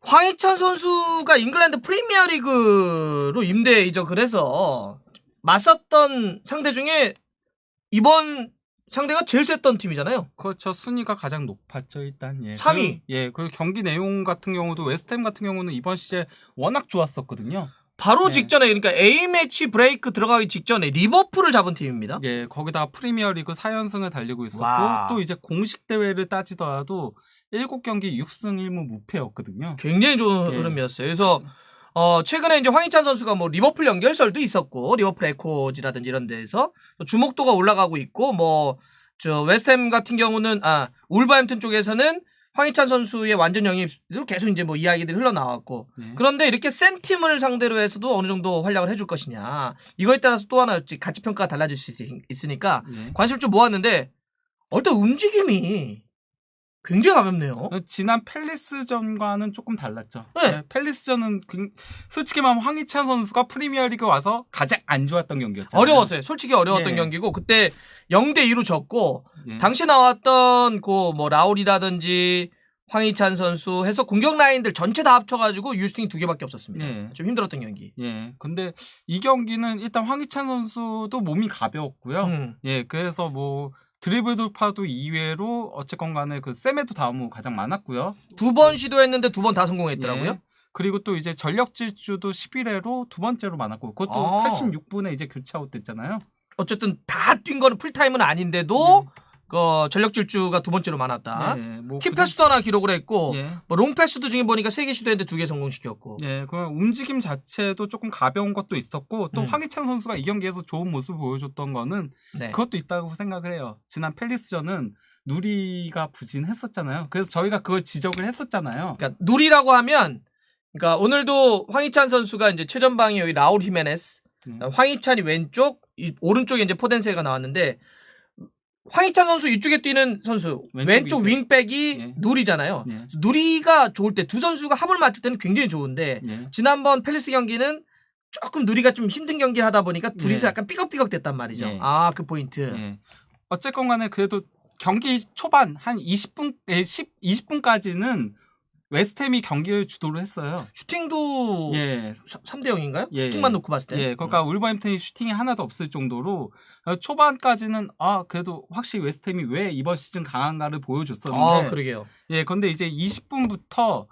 황희찬 선수가 잉글랜드 프리미어리그로 임대 이적을 해서 맞섰던 상대 중에 이번 상대가 제일 셌던 팀이잖아요. 그렇죠. 순위가 가장 높았죠 일단. 예. 3위. 그 경기 내용 같은 경우도 웨스트햄 같은 경우는 이번 시즌 워낙 좋았었거든요. 바로 직전에 그러니까 A매치 브레이크 들어가기 직전에 리버풀을 잡은 팀입니다. 예, 거기다 프리미어리그 4연승을 달리고 있었고 와. 또 이제 공식 대회를 따지더라도 7경기 6승 1무 무패였거든요. 굉장히 좋은 흐름이었어요. 그래서 최근에 이제 황희찬 선수가 뭐 리버풀 연결설도 있었고 리버풀 에코지라든지 이런 데에서 주목도가 올라가고 있고 뭐 저 웨스트햄 같은 경우는 울버햄튼 쪽에서는 황희찬 선수의 완전 영입도 계속 이제 뭐 이야기들이 흘러나왔고 그런데 이렇게 센 팀을 상대로 해서도 어느 정도 활약을 해줄 것이냐 이거에 따라서 또 하나 가치 평가가 달라질 수 있으니까 관심을 좀 모았는데 일단 움직임이 굉장히 가볍네요. 지난 팰리스전과는 조금 달랐죠. 네, 팰리스전은 솔직히 말하면 황희찬 선수가 프리미어리그 와서 가장 안 좋았던 경기였잖아요. 어려웠어요. 솔직히 어려웠던 경기고 그때 0대2로 졌고 당시 나왔던 뭐 라울이라든지 황희찬 선수 해서 공격 라인들 전체 다 합쳐가지고 유스팅이 2개밖에 없었습니다. 좀 힘들었던 경기. 근데 이 경기는 일단 황희찬 선수도 몸이 가벼웠고요. 그래서 뭐 드리블 돌파도 이외로 어쨌건 간에 그 세메도 다음으로 가장 많았고요. 2번 시도했는데 2번 다 성공했더라고요. 그리고 또 이제 전력 질주도 11회로 2번째로 많았고 그것도 86분에 이제 교체 아웃 됐잖아요. 어쨌든 다 뛴 거는 풀타임은 아닌데도 전력 질주가 2번째로 많았다. 뭐 킥패스도 하나 기록을 했고 뭐 롱패스도 중에 보니까 3개 시도했는데 2개 성공시켰고. 그 움직임 자체도 조금 가벼운 것도 있었고 또 황희찬 선수가 이 경기에서 좋은 모습을 보여줬던 거는 그것도 있다고 생각을 해요. 지난 팰리스전은 누리가 부진했었잖아요. 그래서 저희가 그걸 지적을 했었잖아요. 그러니까 누리라고 하면 그러니까 오늘도 황희찬 선수가 이제 최전방에 여기 라울 히메네스, 황희찬이 왼쪽, 오른쪽에 이제 포덴세가 나왔는데 황희찬 선수 이쪽에 뛰는 선수 왼쪽 윙백이 누리잖아요. 누리가 좋을 때 두 선수가 합을 맞을 때는 굉장히 좋은데 지난번 팰리스 경기는 조금 누리가 좀 힘든 경기를 하다 보니까 둘이서 약간 삐걱삐걱 됐단 말이죠. 그 포인트. 어쨌건 간에 그래도 경기 초반 한 20분까지는 웨스트햄이 경기를 주도를 했어요. 슈팅도 3대 0인가요? 슈팅만 놓고 봤을 때. 그러니까 울버햄튼이 슈팅이 하나도 없을 정도로 초반까지는 그래도 확실히 웨스트햄이 왜 이번 시즌 강한가를 보여줬었는데. 그러게요. 근데 이제 20분부터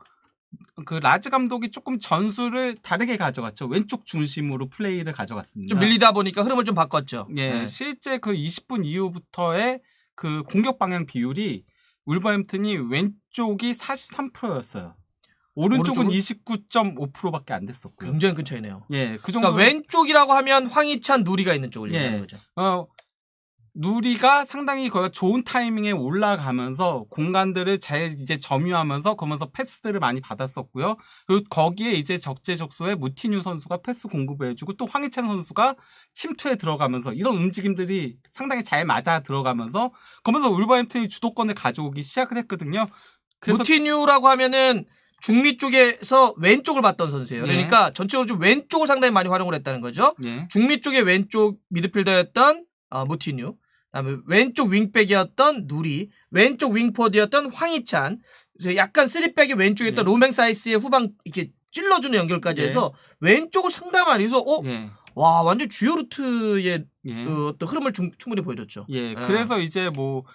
그 라즈 감독이 조금 전술을 다르게 가져갔죠. 왼쪽 중심으로 플레이를 가져갔습니다. 좀 밀리다 보니까 흐름을 좀 바꿨죠. 실제 그 20분 이후부터의 그 공격 방향 비율이 울버햄튼이 왼쪽이 43%였어요. 오른쪽은 29.5%밖에 안 됐었고요. 굉장히 큰 차이네요. 그 정도. 그러니까 왼쪽이라고 하면 황희찬, 누리가 있는 쪽을 얘기하는 거죠. 누리가 상당히 거의 좋은 타이밍에 올라가면서 공간들을 잘 이제 점유하면서 그러면서 패스들을 많이 받았었고요. 그리고 거기에 이제 적재적소에 무티뉴 선수가 패스 공급을 해주고 또 황희찬 선수가 침투에 들어가면서 이런 움직임들이 상당히 잘 맞아 들어가면서 그러면서 울버햄튼이 주도권을 가져오기 시작을 했거든요. 그래서 무티뉴라고 하면은 중미 쪽에서 왼쪽을 봤던 선수예요. 그러니까 전체적으로 좀 왼쪽을 상당히 많이 활용을 했다는 거죠. 중미 쪽의 왼쪽 미드필더였던 무티뉴. 그다음에 왼쪽 윙백이었던 누리, 왼쪽 윙포드였던 황희찬, 약간 3백이 왼쪽에 있던 로맹사이스의 후방 이렇게 찔러주는 연결까지 해서 왼쪽을 상당히 많이 해서 와 완전 주요 루트의 그 어떤 흐름을 충분히 보여줬죠. 그래서 이제 뭐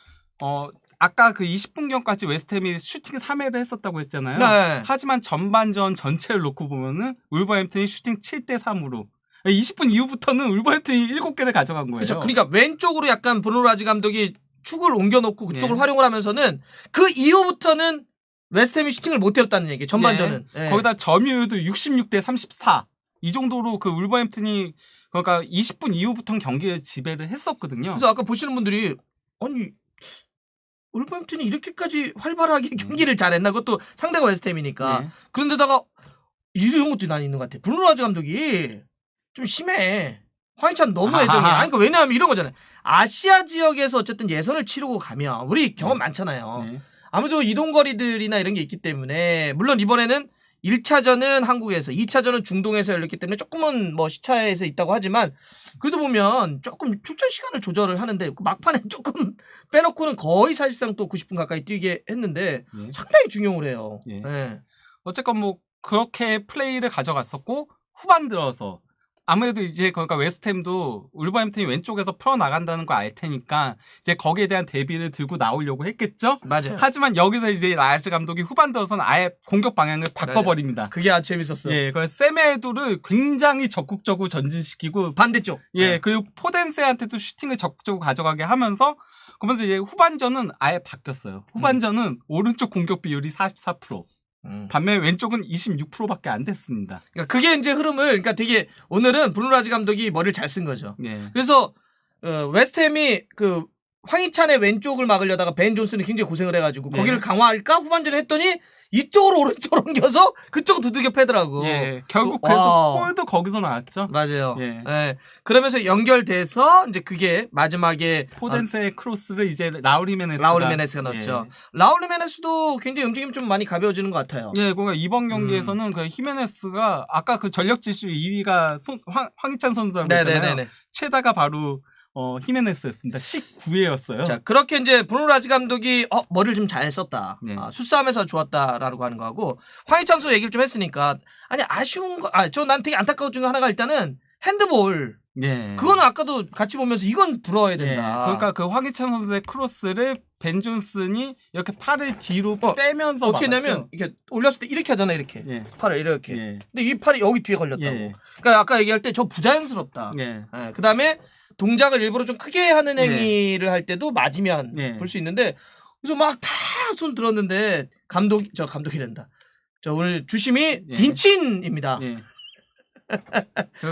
아까 그 20분경까지 웨스트햄이 슈팅 3회를 했었다고 했잖아요. 하지만 전반전 전체를 놓고 보면은 울버햄튼이 슈팅 7대3으로 20분 이후부터는 울버햄튼이 7개를 가져간 거예요. 그렇죠. 그러니까 왼쪽으로 약간 브루노 라지 감독이 축을 옮겨놓고 그쪽을 활용을 하면서는 그 이후부터는 웨스트햄이 슈팅을 못 때렸다는 얘기예요. 전반전은. 거기다 점유율도 66대34. 이 정도로 그 울버햄튼이 그러니까 20분 이후부터는 경기를 지배를 했었거든요. 그래서 아까 보시는 분들이 아니 울버햄튼이 이렇게까지 활발하게 경기를 잘했나? 그것도 상대가 웨스트햄이니까. 그런데다가 이런 것도 난 있는 것 같아. 브루노 라지 감독이 좀 심해. 황희찬 너무 애정해. 그러니까 왜냐하면 이런 거잖아요. 아시아 지역에서 어쨌든 예선을 치르고 가면 우리 경험 많잖아요. 아무래도 이동거리들이나 이런 게 있기 때문에 물론 이번에는 1차전은 한국에서 2차전은 중동에서 열렸기 때문에 조금은 뭐 시차에서 있다고 하지만 그래도 보면 조금 출전 시간을 조절을 하는데 막판에 조금 빼놓고는 거의 사실상 또 90분 가까이 뛰게 했는데 상당히 중용을 해요. 어쨌건 뭐 그렇게 플레이를 가져갔었고 후반 들어서 아무래도 이제 그러니까 웨스트햄도 울버햄튼이 왼쪽에서 풀어 나간다는 걸 알 테니까 이제 거기에 대한 대비를 들고 나오려고 했겠죠. 맞아요. 하지만 여기서 이제 라이스 감독이 후반 들어서는 아예 공격 방향을 바꿔버립니다. 그게 아주 재밌었어. 예, 그 세메두를 굉장히 적극적으로 전진시키고 반대쪽. 예, 그리고 포덴세한테도 슈팅을 적극적으로 가져가게 하면서 그러면서 이제 후반전은 아예 바뀌었어요. 후반전은 오른쪽 공격 비율이 44%. 반면에 왼쪽은 26%밖에 안 됐습니다. 그러니까 그게 이제 흐름을 그러니까 되게 오늘은 브루노 라지 감독이 머리를 잘 쓴 거죠. 예. 그래서 웨스트햄이 그 황희찬의 왼쪽을 막으려다가 벤 존슨이 굉장히 고생을 해가지고 네. 거기를 강화할까 후반전에 했더니 이쪽으로 오른쪽으로 옮겨서 그쪽 두들겨 패더라고. 예. 결국 그래서 골도 거기서 나왔죠. 맞아요. 예. 예. 그러면서 연결돼서 이제 그게 마지막에 포덴세의 크로스를 이제 라우리 메네스가 넣었죠. 예. 라우리 메네스도 굉장히 움직임이 좀 많이 가벼워지는 것 같아요. 예, 그러니까 이번 경기에서는 그 히메네스가 아까 그 전력 지수 2위가 황희찬 선수라고 했잖아요. 네네네. 최다가 바로 히메네스였습니다. 19회였어요. 자, 그렇게 이제 브루노 라지 감독이 머리를 좀 잘 썼다. 네. 수싸움에서 좋았다라고 하는 거하고 황희찬 선수 얘기를 좀 했으니까 아니 아쉬운 거, 난 되게 안타까운 중에 하나가 일단은 핸드볼. 예. 그거는 아까도 같이 보면서 이건 부러워야 된다. 예. 그러니까 그 황희찬 선수의 크로스를 벤 존슨이 이렇게 팔을 뒤로 빼면서 어떻게 막았죠. 되냐면 이렇게 올렸을 때 이렇게 하잖아 이렇게 예. 팔을 이렇게. 예. 근데 이 팔이 여기 뒤에 걸렸다고. 예. 그러니까 아까 얘기할 때 저 부자연스럽다. 예. 그다음에 동작을 일부러 좀 크게 하는 행위를 할 때도 맞으면 볼 수 있는데 그래서 막 다 손 들었는데 감독이란다. 저 오늘 주심이 딘친입니다. 예.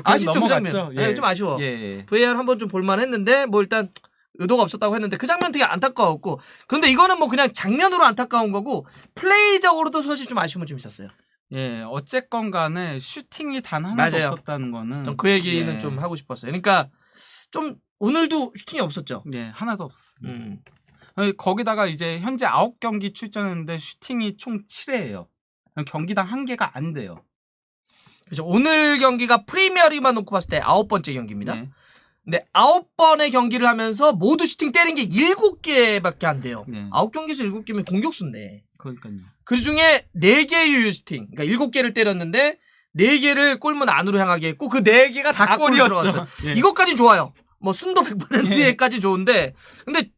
아쉽죠 그 넘어갔죠. 장면. 예. 좀 아쉬워. 예. VAR 한번 좀 볼만했는데 뭐 일단 의도가 없었다고 했는데 그 장면 되게 안타까웠고 그런데 이거는 뭐 그냥 장면으로 안타까운 거고 플레이적으로도 사실 좀 아쉬움은 좀 있었어요. 예, 어쨌건 간에 슈팅이 단 하나도 맞아요. 없었다는 거는 좀 그 얘기는 좀 하고 싶었어요. 그러니까 좀 오늘도 슈팅이 없었죠. 예, 하나도 없었습니다. 거기다가 이제 현재 9경기 출전했는데 슈팅이 총 7회예요. 경기당 1개가 안 돼요. 그렇죠. 오늘 경기가 프리미어리그만 놓고 봤을 때 9번째 경기입니다. 네. 근데 9번의 경기를 하면서 모두 슈팅 때린 게 7개밖에 안 돼요. 네. 9경기에서 7개면 공격수인데. 그러니까요. 그 중에 4개의 유효 슈팅. 그러니까 7개를 때렸는데 4개를 골문 안으로 향하게 했고 그 4개가 다 골이었죠. 들어갔어요. 예. 이것까진 좋아요. 뭐 순도 100%까지 좋은데 근데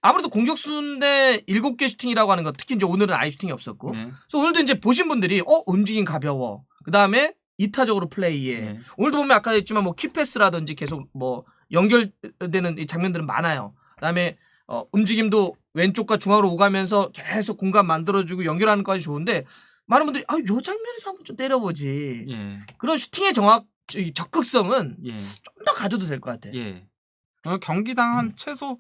아무래도 공격수인데 7개 슈팅이라고 하는 거 특히 이제 오늘은 아예 슈팅이 없었고 그래서 오늘도 이제 보신 분들이 움직임 가벼워. 그다음에 이타적으로 플레이해. 오늘도 보면 아까 했지만 뭐 키패스라든지 계속 뭐 연결되는 이 장면들은 많아요. 그다음에 움직임도 왼쪽과 중앙으로 오가면서 계속 공간 만들어주고 연결하는 것까지 좋은데 많은 분들이 요 장면에서 한번 좀 때려보지. 예. 그런 슈팅의 적극성은 좀 더 가져도 될 것 같아. 예. 경기당 한 최소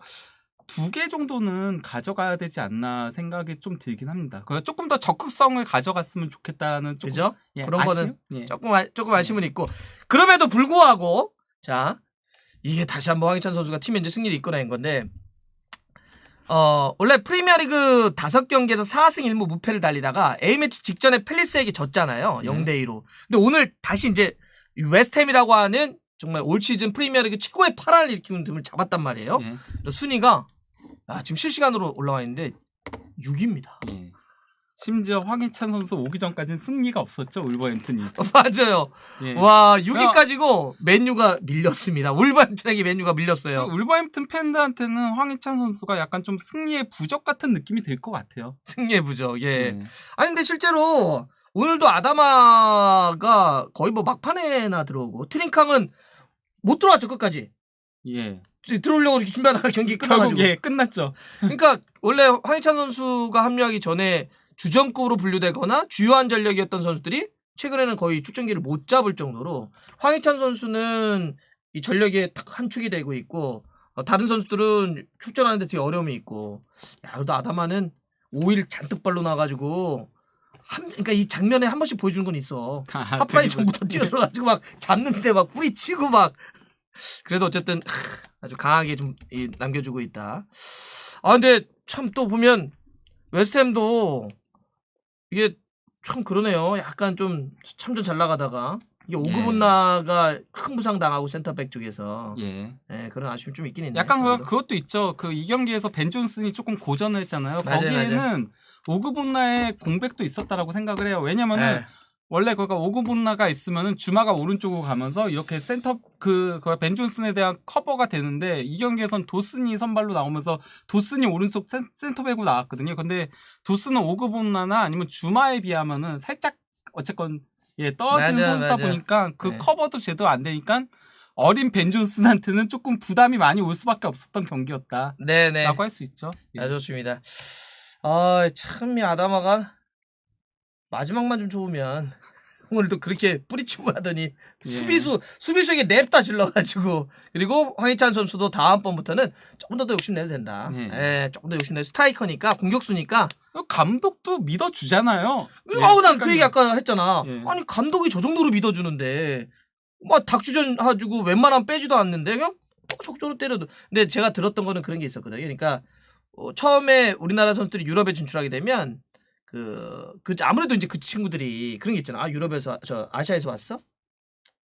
2개 정도는 가져가야 되지 않나 생각이 좀 들긴 합니다. 조금 더 적극성을 가져갔으면 좋겠다는 조금, 그죠? 예, 그런 아쉬움? 거는 조금 아쉬움은 있고 그럼에도 불구하고 자 이게 다시 한번 황희찬 선수가 팀에 이제 승리를 이끌어낸 건데 원래 프리미어리그 5경기에서 4승 1무 무패를 달리다가 A매치 직전에 팰리스에게 졌잖아요. 0대2로. 근데 오늘 다시 이제 웨스트햄이라고 하는 정말 올 시즌 프리미어리그 최고의 파란을 일으키는 팀을 잡았단 말이에요. 순위가 지금 실시간으로 올라와 있는데 6위입니다. 예. 심지어 황희찬 선수 오기 전까지는 승리가 없었죠. 울버햄튼이. 맞아요. 예. 와 6위까지고 맨유가 밀렸습니다. 울버햄튼에게 맨유가 밀렸어요. 울버햄튼 팬들한테는 황희찬 선수가 약간 좀 승리의 부적 같은 느낌이 들 것 같아요. 승리의 부적. 예. 아니 근데 실제로 오늘도 아다마가 거의 뭐 막판에나 들어오고 트링캉은 못 들어왔죠 끝까지. 예. 들어오려고 이렇게 준비하다가 경기 끝나가지고. 결국 끝났죠. 그러니까 원래 황희찬 선수가 합류하기 전에 주전급으로 분류되거나 주요한 전력이었던 선수들이 최근에는 거의 출전기를 못 잡을 정도로 황희찬 선수는 이 전력에 딱 한 축이 되고 있고 다른 선수들은 출전하는데 되게 어려움이 있고 그래도 아다마는 5일 잔뜩 발로 나가지고 그러니까 이 장면에 한 번씩 보여주는 건 있어. 하프라인 전부터 뛰어들어가지고 막 잡는데 막 뿌리치고 막 그래도 어쨌든 아주 강하게 좀 남겨주고 있다. 근데 참 또 보면 웨스트햄도 이게 참 그러네요. 약간 좀 참전 잘 나가다가 이게 오그본나가 큰 부상 당하고 센터백 쪽에서 예. 그런 아쉬움 좀 있긴 있네요. 약간 그것도 있죠. 그 이 경기에서 벤 존슨이 조금 고전을 했잖아요. 맞아요, 거기에는 맞아요. 오그본나의 공백도 있었다라고 생각을 해요. 왜냐면은 원래 거기가 오그본나가 있으면은 주마가 오른쪽으로 가면서 이렇게 센터 벤 존슨에 대한 커버가 되는데 이 경기에선 도슨이 선발로 나오면서 도슨이 오른쪽 센터백으로 나왔거든요. 근데 도슨은 오그본나나 아니면 주마에 비하면은 살짝 어쨌건 떨어지는 맞아, 선수다 맞아. 보니까 그 네. 커버도 제대로 안 되니까 어린 벤 존슨한테는 조금 부담이 많이 올 수밖에 없었던 경기였다라고 네네. 할 수 있죠. 예. 좋습니다. 참 이 아다마가 마지막만 좀 좋으면 오늘도 그렇게 뿌리치고 하더니 수비수에게 냅다 질러가지고 그리고 황희찬 선수도 다음번부터는 조금 더 욕심내도 된다. 조금 더 욕심내도 스트라이커니까 공격수니까 감독도 믿어주잖아요. 난 그 얘기 아까 했잖아. 예. 아니 감독이 저 정도로 믿어주는데 막 닭주전 해가지고 웬만하면 빼지도 않는데 그냥 적절히 때려도. 근데 제가 들었던 거는 그런 게 있었거든요. 그러니까 처음에 우리나라 선수들이 유럽에 진출하게 되면 아무래도 이제 그 친구들이 그런 게 있잖아. 유럽에서 아시아에서 왔어?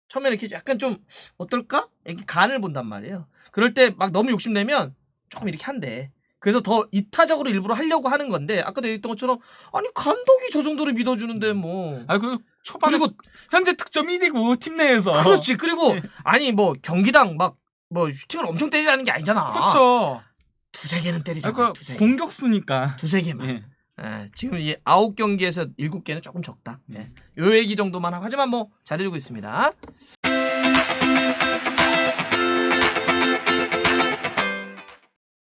처음에는 이렇게 약간 좀 어떨까? 이렇게 간을 본단 말이에요. 그럴 때 막 너무 욕심내면 조금 이렇게 한대. 그래서 더 이타적으로 일부러 하려고 하는 건데 아까도 얘기했던 것처럼 아니 감독이 저 정도로 믿어주는데 뭐. 초반에 그리고 현재 득점 1위고 팀 내에서. 그렇지. 그리고 아니 뭐 경기당 막 슈팅을 엄청 때리라는 게 아니잖아. 그렇죠. 두세 개는 때리잖아. 두세 개. 공격수니까. 두세 개만. 지금 이 9경기에서 7개는 조금 적다. 요 얘기 정도만 하고 하지만 뭐 잘해주고 있습니다.